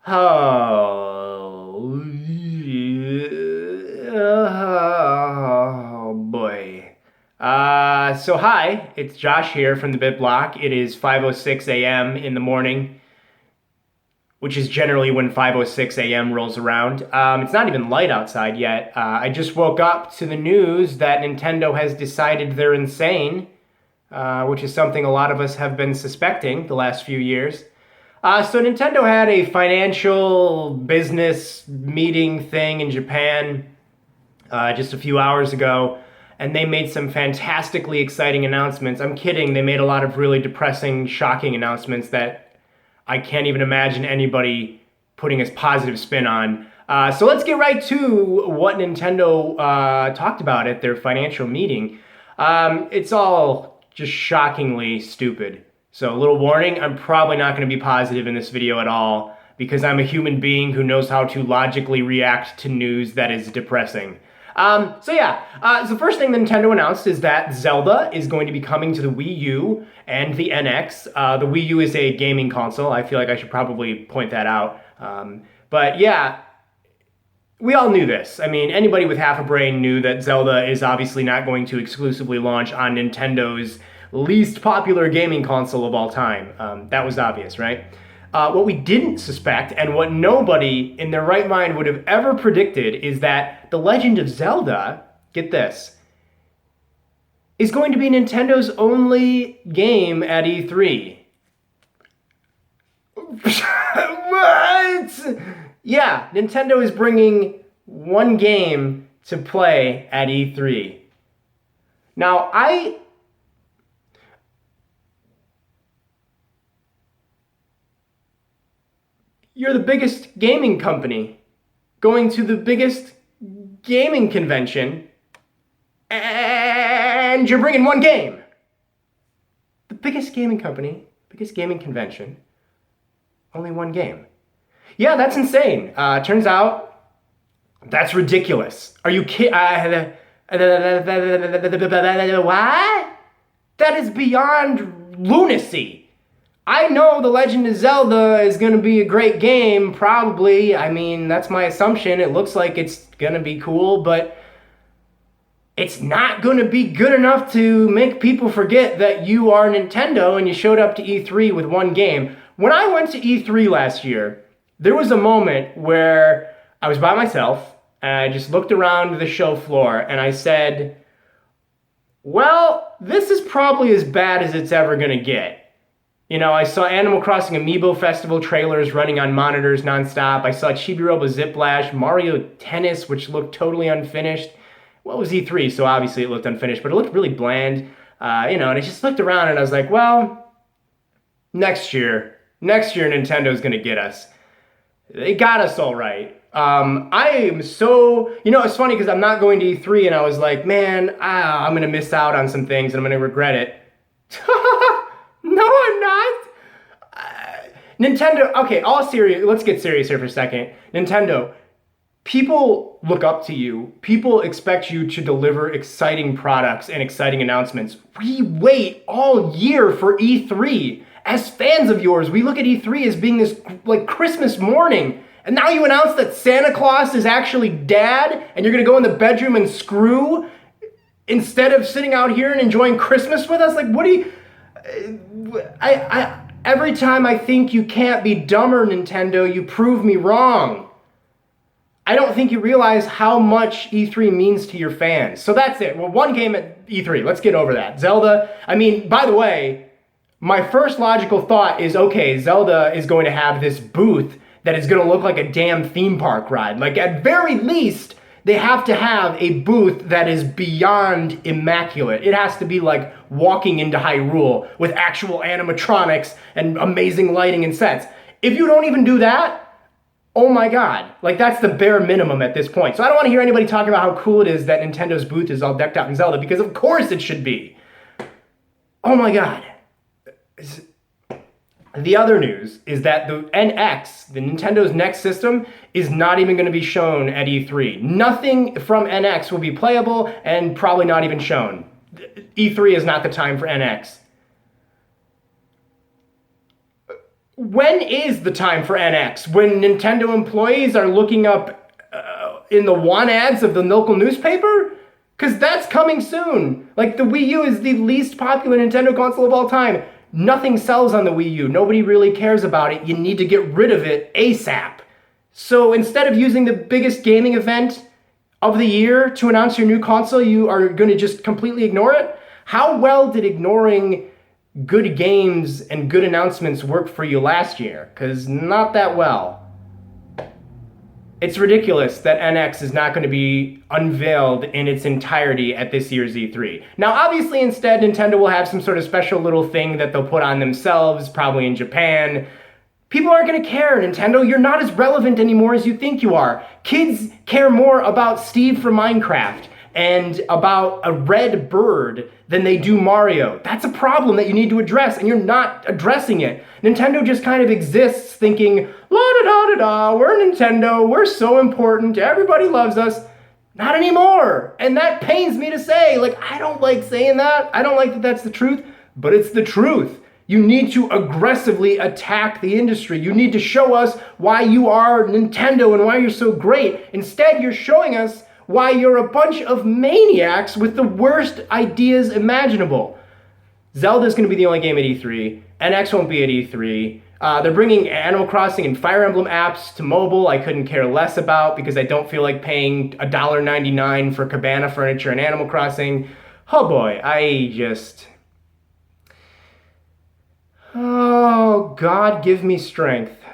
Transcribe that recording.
Oh boy. So hi, it's Josh here from the Bit Block. It is 5:06 a.m. in the morning, which is generally when 5:06 a.m. rolls around. It's not even light outside yet. I just woke up to the news that Nintendo has decided they're insane, which is something a lot of us have been suspecting the last few years. So Nintendo had a financial business meeting thing in Japan just a few hours ago, and they made some fantastically exciting announcements. I'm kidding, they made a lot of really depressing, shocking announcements that I can't even imagine anybody putting a positive spin on. So let's get right to what Nintendo talked about at their financial meeting. It's all just shockingly stupid. So a little warning, I'm probably not going to be positive in this video at all because I'm a human being who knows how to logically react to news that is depressing. So the first thing Nintendo announced is that Zelda is going to be coming to the Wii U and the NX. The Wii U is a gaming console. I feel like I should probably point that out. But yeah, we all knew this. I mean, anybody with half a brain knew that Zelda is obviously not going to exclusively launch on Nintendo's least popular gaming console of all time. That was obvious, right? What we didn't suspect, and what nobody in their right mind would have ever predicted, is that The Legend of Zelda, get this, is going to be Nintendo's only game at E3. What? Yeah, Nintendo is bringing one game to play at E3. Now, you're the biggest gaming company going to the biggest gaming convention, and you're bringing one game. The biggest gaming company, biggest gaming convention, only one game. Yeah, that's insane. Turns out that's ridiculous. Are you kidding? What? That is beyond lunacy. I know The Legend of Zelda is going to be a great game, probably. I mean, that's my assumption. It looks like it's going to be cool, but it's not going to be good enough to make people forget that you are Nintendo and you showed up to E3 with one game. When I went to E3 last year, there was a moment where I was by myself and I just looked around the show floor and I said, well, this is probably as bad as it's ever going to get. You know, I saw Animal Crossing Amiibo Festival trailers running on monitors nonstop. I saw Chibi-Robo Ziplash, Mario Tennis, which looked totally unfinished. Well, it was E3, so obviously it looked unfinished, but it looked really bland. And I just looked around and I was like, well, next year Nintendo's going to get us. They got us all right. I am so, it's funny because I'm not going to E3 and I was like, man, I'm going to miss out on some things and I'm going to regret it. No, I'm not. Nintendo, okay, all serious, let's get serious here for a second. Nintendo, people look up to you. People expect you to deliver exciting products and exciting announcements. We wait all year for E3. As fans of yours, we look at E3 as being this like Christmas morning. And now you announce that Santa Claus is actually dad and you're gonna go in the bedroom and screw instead of sitting out here and enjoying Christmas with us? Like, what do you... every time I think you can't be dumber, Nintendo, you prove me wrong. I don't think you realize how much E3 means to your fans. So that's it. Well, one game at E3. Let's get over that. Zelda, I mean, by the way, my first logical thought is, okay, Zelda is going to have this booth that is going to look like a damn theme park ride. Like, at very least, they have to have a booth that is beyond immaculate. It has to be like walking into Hyrule with actual animatronics and amazing lighting and sets. If you don't even do that, oh my God, like that's the bare minimum at this point. So I don't want to hear anybody talking about how cool it is that Nintendo's booth is all decked out in Zelda, because of course it should be. Oh my God. The other news is that the NX, the Nintendo's next system, is not even going to be shown at E3. Nothing from NX will be playable and probably not even shown. E3 is not the time for NX. When is the time for NX? When Nintendo employees are looking up in the want ads of the local newspaper? Because that's coming soon. Like, the Wii U is the least popular Nintendo console of all time. Nothing sells on the Wii U. Nobody really cares about it. You need to get rid of it ASAP. So instead of using the biggest gaming event of the year to announce your new console, you are going to just completely ignore it? How well did ignoring good games and good announcements work for you last year? Because not that well. It's ridiculous that NX is not going to be unveiled in its entirety at this year's E3. Now, obviously, instead, Nintendo will have some sort of special little thing that they'll put on themselves, probably in Japan. People aren't going to care, Nintendo. You're not as relevant anymore as you think you are. Kids care more about Steve from Minecraft and about a red bird than they do Mario. That's a problem that you need to address, and you're not addressing it. Nintendo just kind of exists thinking, la-da-da-da-da, we're Nintendo, we're so important, everybody loves us. Not anymore. And that pains me to say. Like, I don't like saying that. I don't like that that's the truth, but it's the truth. You need to aggressively attack the industry. You need to show us why you are Nintendo and why you're so great. Instead, you're showing us why you're a bunch of maniacs with the worst ideas imaginable. Zelda's going to be the only game at E3. NX won't be at E3. They're bringing Animal Crossing and Fire Emblem apps to mobile. I couldn't care less about because I don't feel like paying $1.99 for Cabana furniture and Animal Crossing. Oh boy, oh, God, give me strength.